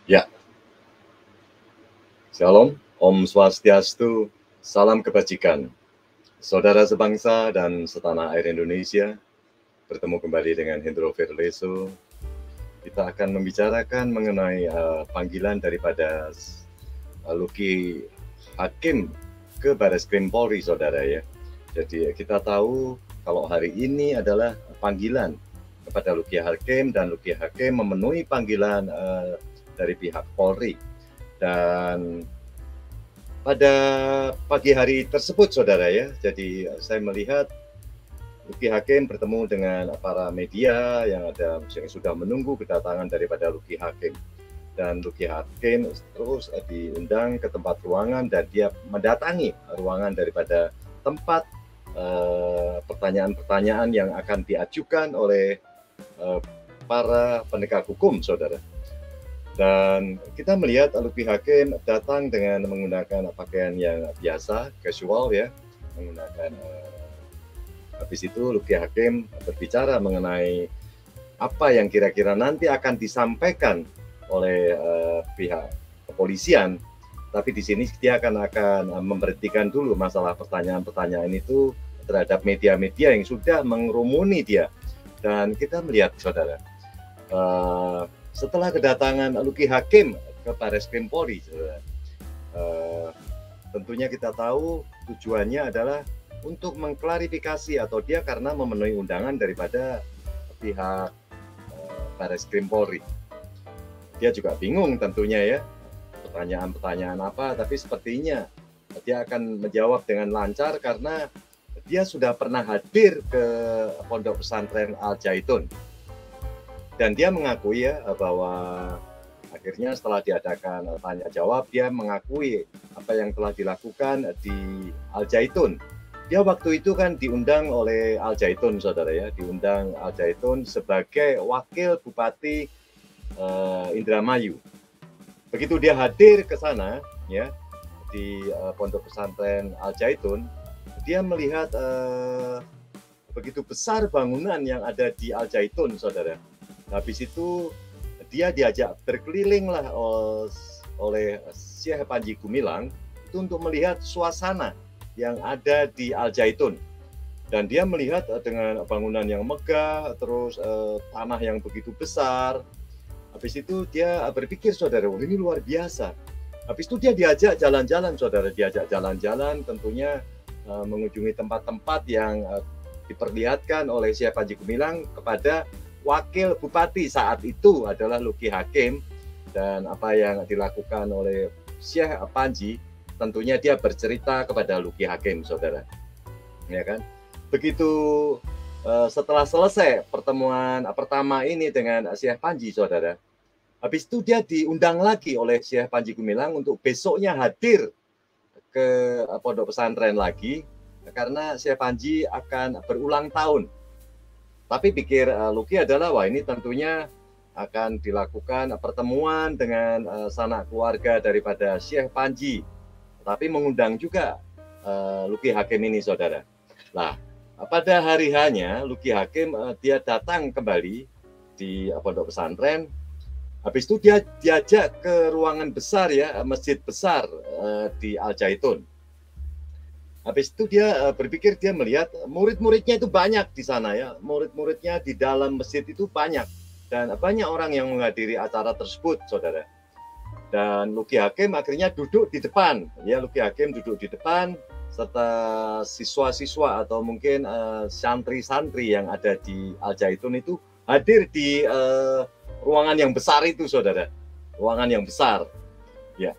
Ya, Shalom, Om Swastiastu, salam kebajikan. Saudara sebangsa dan setanah air Indonesia, bertemu kembali dengan Hendro Verleso. Kita akan membicarakan mengenai panggilan daripada Luki Hakim ke Barreskrim Polri, saudara ya. Jadi kita tahu kalau hari ini adalah panggilan kepada Luki Hakim, dan Luki Hakim memenuhi panggilan dari pihak Polri. Dan pada pagi hari tersebut, saudara ya, jadi saya melihat Luki Hakim bertemu dengan para media yang sudah menunggu kedatangan daripada Luki Hakim. Dan Luki Hakim terus diundang ke tempat ruangan, dan dia mendatangi ruangan daripada tempat pertanyaan-pertanyaan yang akan diajukan oleh para penegak hukum, saudara. Dan kita melihat Luki Hakim datang dengan menggunakan pakaian yang biasa, casual ya, menggunakan habis itu Luki Hakim berbicara mengenai apa yang kira-kira nanti akan disampaikan oleh pihak kepolisian. Tapi di sini dia akan memberhentikan dulu masalah pertanyaan-pertanyaan itu terhadap media-media yang sudah mengerumuni dia. Dan kita melihat, saudara, setelah kedatangan Luki Hakim ke Barreskrim Polri, tentunya kita tahu tujuannya adalah untuk mengklarifikasi, atau dia karena memenuhi undangan daripada pihak Barreskrim Polri. Dia juga bingung tentunya ya, pertanyaan-pertanyaan apa, tapi sepertinya dia akan menjawab dengan lancar karena dia sudah pernah hadir ke Pondok Pesantren Al Zaitun. Dan dia mengakui ya bahwa akhirnya setelah diadakan tanya jawab, dia mengakui apa yang telah dilakukan di Al Zaitun. Dia waktu itu kan diundang oleh Al Zaitun, saudara ya, diundang Al Zaitun sebagai wakil Bupati Indramayu. Begitu dia hadir ke sana ya, di Pondok Pesantren Al Zaitun, dia melihat begitu besar bangunan yang ada di Al Zaitun, saudara. Habis itu dia diajak berkeliling lah oleh Syekh Panji Gumilang itu untuk melihat suasana yang ada di Al Zaitun. Dan dia melihat dengan bangunan yang megah, terus tanah yang begitu besar. Habis itu dia berpikir, saudara, ini luar biasa. Habis itu dia diajak jalan-jalan, saudara, diajak jalan-jalan, tentunya mengunjungi tempat-tempat yang diperlihatkan oleh Syekh Panji Gumilang kepada wakil bupati saat itu adalah Luki Hakim. Dan apa yang dilakukan oleh Syekh Panji, tentunya dia bercerita kepada Luki Hakim, saudara, ya kan. Begitu setelah selesai pertemuan pertama ini dengan Syekh Panji, saudara, habis itu dia diundang lagi oleh Syekh Panji Gumilang untuk besoknya hadir ke pondok pesantren lagi, karena Syekh Panji akan berulang tahun. Tapi pikir Luki adalah, wah ini tentunya akan dilakukan pertemuan dengan sanak keluarga daripada Syekh Panji, tapi mengundang juga Luki Hakim ini, saudara. Nah, pada hari hanya Luki Hakim dia datang kembali di pondok pesantren. Habis itu dia diajak ke ruangan besar ya, masjid besar di Al Zaitun. Habis itu dia berpikir, dia melihat murid-muridnya itu banyak di sana ya, murid-muridnya di dalam masjid itu banyak, dan banyak orang yang menghadiri acara tersebut, saudara. Dan Luki Hakim akhirnya duduk di depan, ya, Luki Hakim duduk di depan serta siswa-siswa atau mungkin santri-santri yang ada di Al Zaitun itu hadir di ruangan yang besar itu, saudara, ruangan yang besar. Ya,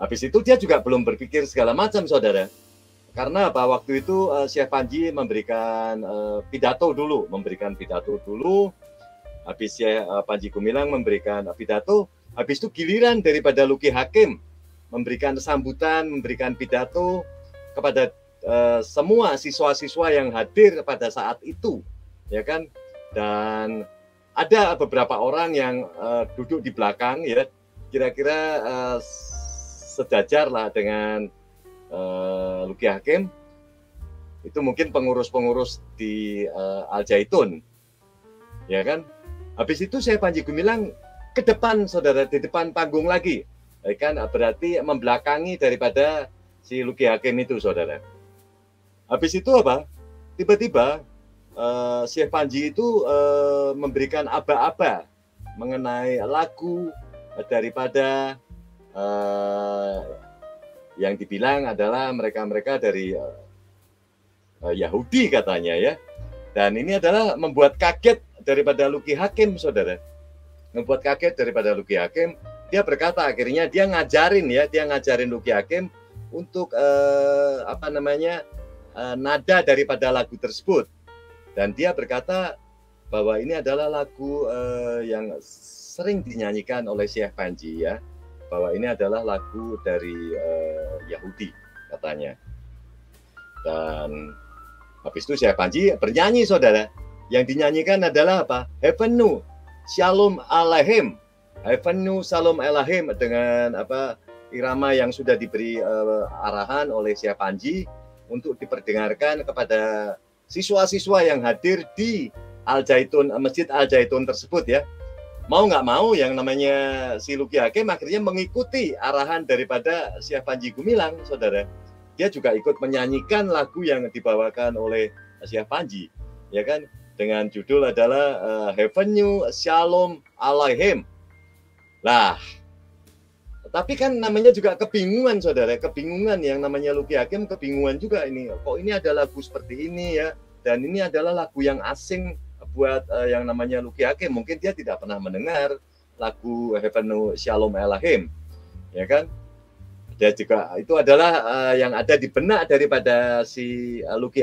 habis itu dia juga belum berpikir segala macam, saudara. Karena apa, waktu itu Syekh Panji memberikan pidato dulu, habis Syekh Panji Gumilang memberikan pidato, habis itu giliran daripada Luki Hakim memberikan sambutan, memberikan pidato kepada semua siswa-siswa yang hadir pada saat itu, ya kan. Dan ada beberapa orang yang duduk di belakang ya, kira-kira sejajar lah dengan Luki Hakim, itu mungkin pengurus-pengurus di Al Zaitun, ya kan. Habis itu Syekh Panji Gumilang ke depan, saudara, di depan panggung lagi. Kan berarti membelakangi daripada si Lucky Hakim itu, saudara. Habis itu apa? Tiba-tiba Syekh Panji itu memberikan aba-aba mengenai lagu daripada yang dibilang adalah mereka-mereka dari Yahudi katanya ya. Dan ini adalah membuat kaget daripada Lucky Hakim, saudara. Membuat kaget daripada Lucky Hakim. Dia berkata akhirnya dia ngajarin Lucky Hakim untuk nada daripada lagu tersebut. Dan dia berkata bahwa ini adalah lagu yang sering dinyanyikan oleh Syekh Panji ya. Bahwa ini adalah lagu dari Yahudi katanya. Dan habis itu Syekh Panji bernyanyi, saudara. Yang dinyanyikan adalah apa? Heavenu Shalom Alaihim. Heavenu Shalom Alaihim dengan irama yang sudah diberi arahan oleh Syekh Panji untuk diperdengarkan kepada siswa-siswa yang hadir di Al-Zaitun, Masjid Al-Zaitun tersebut ya. Mau nggak mau yang namanya si Lucky Hakim akhirnya mengikuti arahan daripada Syekh Panji Gumilang, saudara. Dia juga ikut menyanyikan lagu yang dibawakan oleh Syekh Panji, ya kan, dengan judul adalah Heavenu Shalom Alaihim. Lah, tapi kan namanya juga kebingungan, saudara, kebingungan yang namanya Lucky Hakim, kebingungan juga ini. Kok ini ada lagu seperti ini ya, dan ini adalah lagu yang asing buat yang namanya Lucky Hakim. Mungkin dia tidak pernah mendengar lagu Heavenu Shalom Alaihim, ya kan? Dia juga itu adalah yang ada di benak daripada si Lucky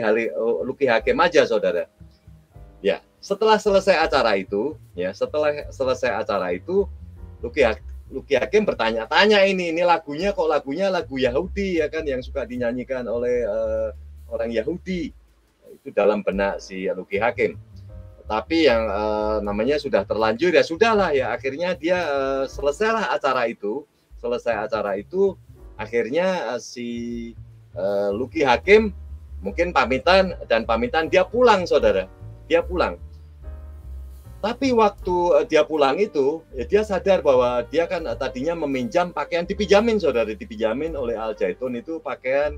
Hakim aja, saudara. Ya, setelah selesai acara itu, Lucky Hakim bertanya-tanya ini lagunya kok lagunya lagu Yahudi ya kan, yang suka dinyanyikan oleh orang Yahudi. Itu dalam benak si Lucky Hakim. Tapi yang namanya sudah terlanjur ya sudahlah ya, akhirnya dia selesai acara itu, akhirnya si Lucky Hakim mungkin pamitan dia pulang, saudara. Dia pulang. Tapi waktu dia pulang itu, ya dia sadar bahwa dia kan tadinya meminjam pakaian, dipijamin, saudara, dipijamin oleh Al-Zaitun itu pakaian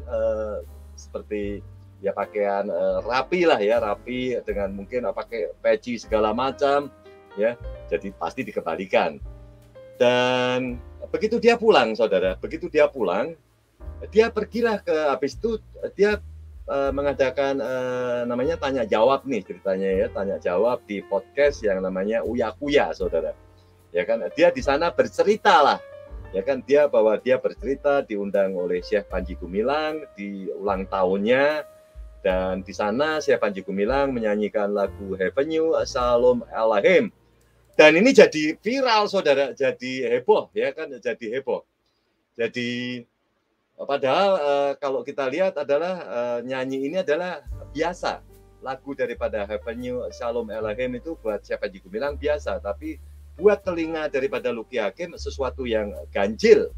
seperti ya pakaian rapi lah ya, rapi dengan mungkin pakai peci segala macam ya. Jadi pasti dikembalikan. Dan begitu dia pulang, saudara, dia pergilah habis itu dia mengadakan namanya tanya jawab nih ceritanya ya, tanya jawab di podcast yang namanya Uya Kuya, saudara. Ya kan, dia di sana bercerita lah. Ya kan, dia bercerita diundang oleh Syekh Panji Gumilang di ulang tahunnya, dan di sana Syekh Panji Gumilang menyanyikan lagu Heavenu Shalom Alaihim. Dan ini jadi viral, saudara, jadi heboh ya kan, jadi heboh. Jadi padahal kalau kita lihat adalah nyanyi ini adalah biasa. Lagu daripada Heavenu Shalom Alaihim itu buat Syekh Panji Gumilang biasa, tapi buat telinga daripada Lucky Hakim sesuatu yang ganjil,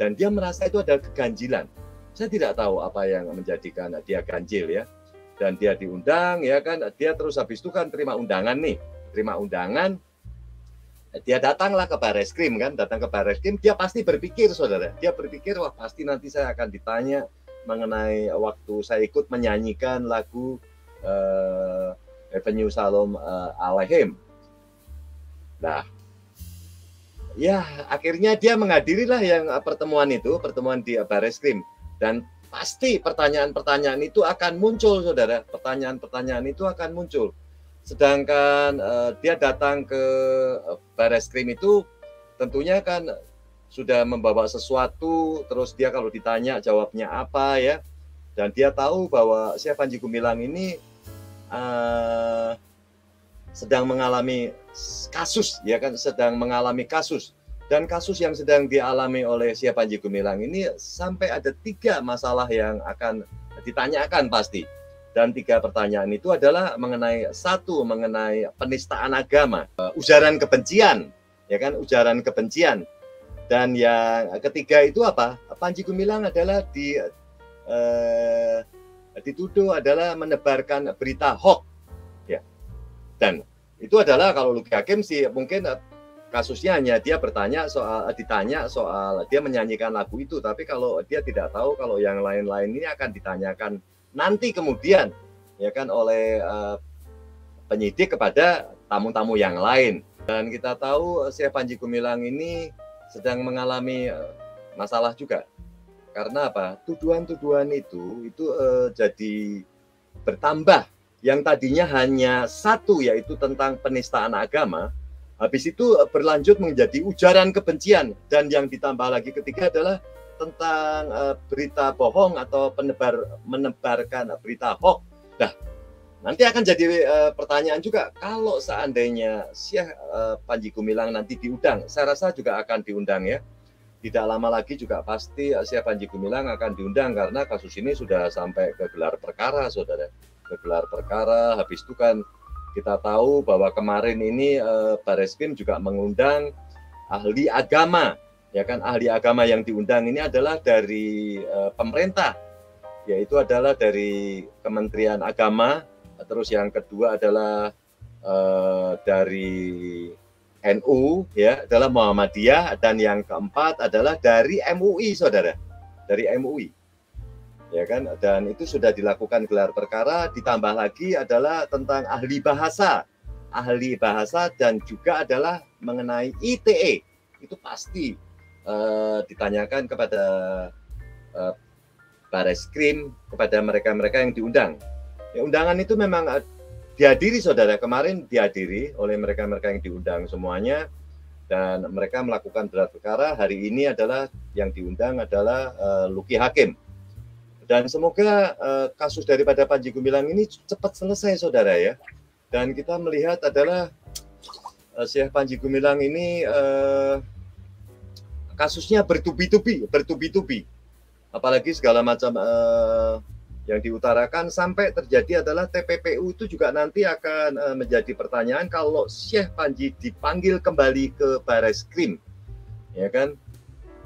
dan dia merasa itu adalah keganjilan. Saya tidak tahu apa yang menjadikan dia ganjil ya. Dan dia diundang ya kan, dia terus habis itu kan terima undangan, dia datanglah ke Bareskrim kan, dia pasti berpikir, saudara, wah pasti nanti saya akan ditanya mengenai waktu saya ikut menyanyikan lagu Heavenu Shalom Alaihim. Nah, ya akhirnya dia menghadirilah yang pertemuan di Bareskrim, dan pasti pertanyaan-pertanyaan itu akan muncul, saudara, pertanyaan-pertanyaan itu akan muncul. Sedangkan dia datang ke Bareskrim itu tentunya kan sudah membawa sesuatu, terus dia kalau ditanya jawabnya apa ya, dan dia tahu bahwa Syekh Panji Gumilang ini sedang mengalami kasus ya kan, dan kasus yang sedang dialami oleh Syekh Panji Gumilang ini sampai ada 3 masalah yang akan ditanyakan pasti. Dan 3 pertanyaan itu adalah mengenai penistaan agama, ujaran kebencian, ya kan, ujaran kebencian. Dan yang ketiga itu apa? Panji Gumilang adalah dituduh adalah menebarkan berita hoax, ya. Dan itu adalah kalau Lucky Hakim sih mungkin kasusnya hanya dia ditanya soal dia menyanyikan lagu itu, tapi kalau dia tidak tahu kalau yang lain-lain ini akan ditanyakan nanti kemudian ya kan oleh penyidik kepada tamu-tamu yang lain. Dan kita tahu Syekh Panji Gumilang ini sedang mengalami masalah juga. Karena apa? Tuduhan-tuduhan itu jadi bertambah. Yang tadinya hanya satu, yaitu tentang penistaan agama, habis itu berlanjut menjadi ujaran kebencian. Dan yang ditambah lagi ketiga adalah tentang berita bohong atau menebarkan berita hoax. Nah, nanti akan jadi pertanyaan juga, kalau seandainya Syekh Panji Gumilang nanti diundang, saya rasa juga akan diundang ya. Tidak lama lagi juga pasti Syekh Panji Gumilang akan diundang karena kasus ini sudah sampai ke gelar perkara, saudara. Ke gelar perkara, habis itu kan kita tahu bahwa kemarin ini Bareskrim juga mengundang ahli agama, ya kan, ahli agama yang diundang ini adalah dari pemerintah, yaitu adalah dari Kementerian Agama, terus yang kedua adalah dari NU, ya, adalah Muhammadiyah, dan yang keempat adalah dari MUI, saudara, dari MUI. Ya kan, dan itu sudah dilakukan gelar perkara, ditambah lagi adalah tentang ahli bahasa dan juga adalah mengenai ITE, itu pasti ditanyakan kepada Bareskrim, kepada mereka-mereka yang diundang. Ya, undangan itu memang dihadiri, saudara, kemarin dihadiri oleh mereka-mereka yang diundang semuanya, dan mereka melakukan gelar perkara. Hari ini adalah yang diundang adalah Luki Hakim. Dan semoga kasus daripada Panji Gumilang ini cepat selesai, saudara ya. Dan kita melihat adalah Syekh Panji Gumilang ini kasusnya bertubi-tubi. Apalagi segala macam yang diutarakan sampai terjadi adalah TPPU itu juga nanti akan menjadi pertanyaan kalau Syekh Panji dipanggil kembali ke Bareskrim, ya kan.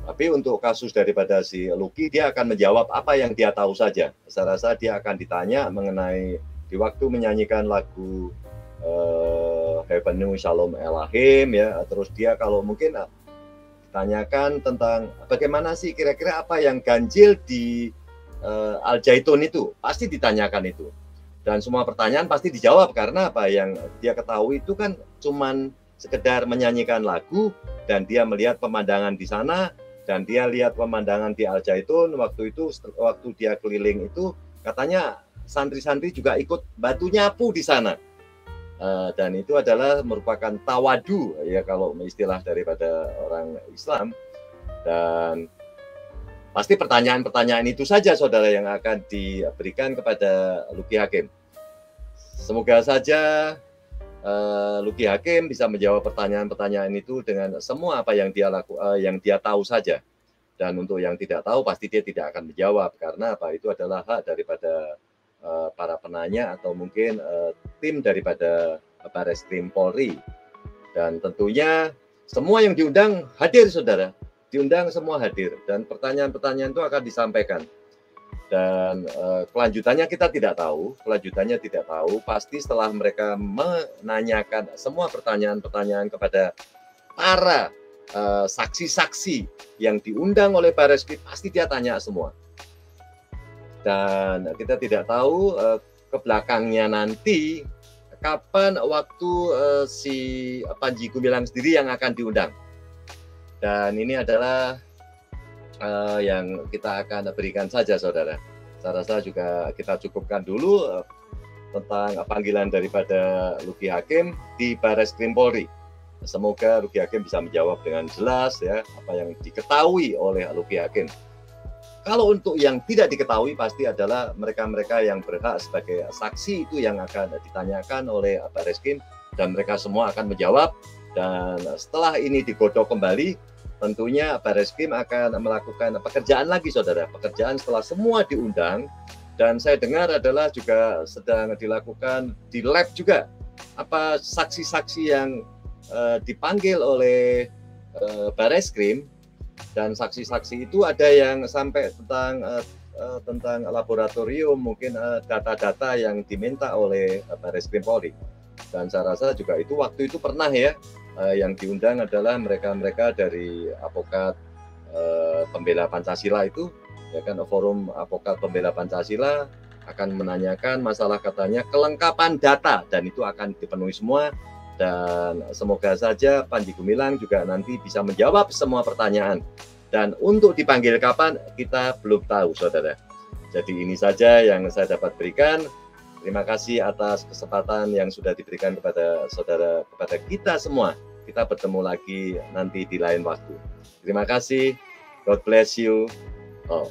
Tapi untuk kasus daripada si Luki, dia akan menjawab apa yang dia tahu saja. Saya rasa dia akan ditanya mengenai di waktu menyanyikan lagu Heavenly Shalom Elahim, ya. Terus dia kalau mungkin ditanyakan tentang bagaimana sih kira-kira apa yang ganjil di Al Zaitun itu, pasti ditanyakan itu. Dan semua pertanyaan pasti dijawab karena apa yang dia ketahui itu kan cuman sekedar menyanyikan lagu dan dia melihat pemandangan di sana. Dan dia lihat pemandangan di Al Zaitun waktu itu, waktu dia keliling itu, katanya santri-santri juga ikut batu nyapu di sana. Dan itu adalah merupakan tawadu, ya kalau istilah daripada orang Islam. Dan pasti pertanyaan-pertanyaan itu saja, saudara, yang akan diberikan kepada Luki Hakim. Semoga saja Luki Hakim bisa menjawab pertanyaan-pertanyaan itu dengan semua apa yang dia tahu saja. Dan untuk yang tidak tahu pasti dia tidak akan menjawab karena apa, itu adalah hak daripada para penanya atau mungkin tim daripada Bareskrim Polri. Dan tentunya semua yang diundang hadir, saudara. Diundang semua hadir dan pertanyaan-pertanyaan itu akan disampaikan. Dan kelanjutannya kita tidak tahu, pasti setelah mereka menanyakan semua pertanyaan-pertanyaan kepada para saksi-saksi yang diundang oleh Bareskrim, pasti dia tanya semua. Dan kita tidak tahu ke belakangnya nanti kapan waktu si Panji Gumilang sendiri yang akan diundang. Dan ini adalah yang kita akan berikan saja, saudara. Saya rasa juga kita cukupkan dulu tentang panggilan daripada Luki Hakim di Bareskrim Polri. Semoga Luki Hakim bisa menjawab dengan jelas ya apa yang diketahui oleh Luki Hakim. Kalau untuk yang tidak diketahui pasti adalah mereka-mereka yang berhak sebagai saksi itu yang akan ditanyakan oleh Bareskrim dan mereka semua akan menjawab. Dan setelah ini digodok kembali, tentunya Bareskrim akan melakukan pekerjaan lagi, saudara. Pekerjaan setelah semua diundang, dan saya dengar adalah juga sedang dilakukan di lab juga. Apa saksi-saksi yang dipanggil oleh Bareskrim, dan saksi-saksi itu ada yang sampai tentang laboratorium, mungkin data-data yang diminta oleh Bareskrim Polri. Dan saya rasa juga itu waktu itu pernah ya, yang diundang adalah mereka-mereka dari Advokat Pembela Pancasila itu, ya kan, Forum Advokat Pembela Pancasila akan menanyakan masalah katanya kelengkapan data, dan itu akan dipenuhi semua. Dan semoga saja Panji Gumilang juga nanti bisa menjawab semua pertanyaan. Dan untuk dipanggil kapan kita belum tahu, saudara. Jadi ini saja yang saya dapat berikan. Terima kasih atas kesempatan yang sudah diberikan kepada saudara, kepada kita semua. Kita bertemu lagi nanti di lain waktu. Terima kasih. God bless you all.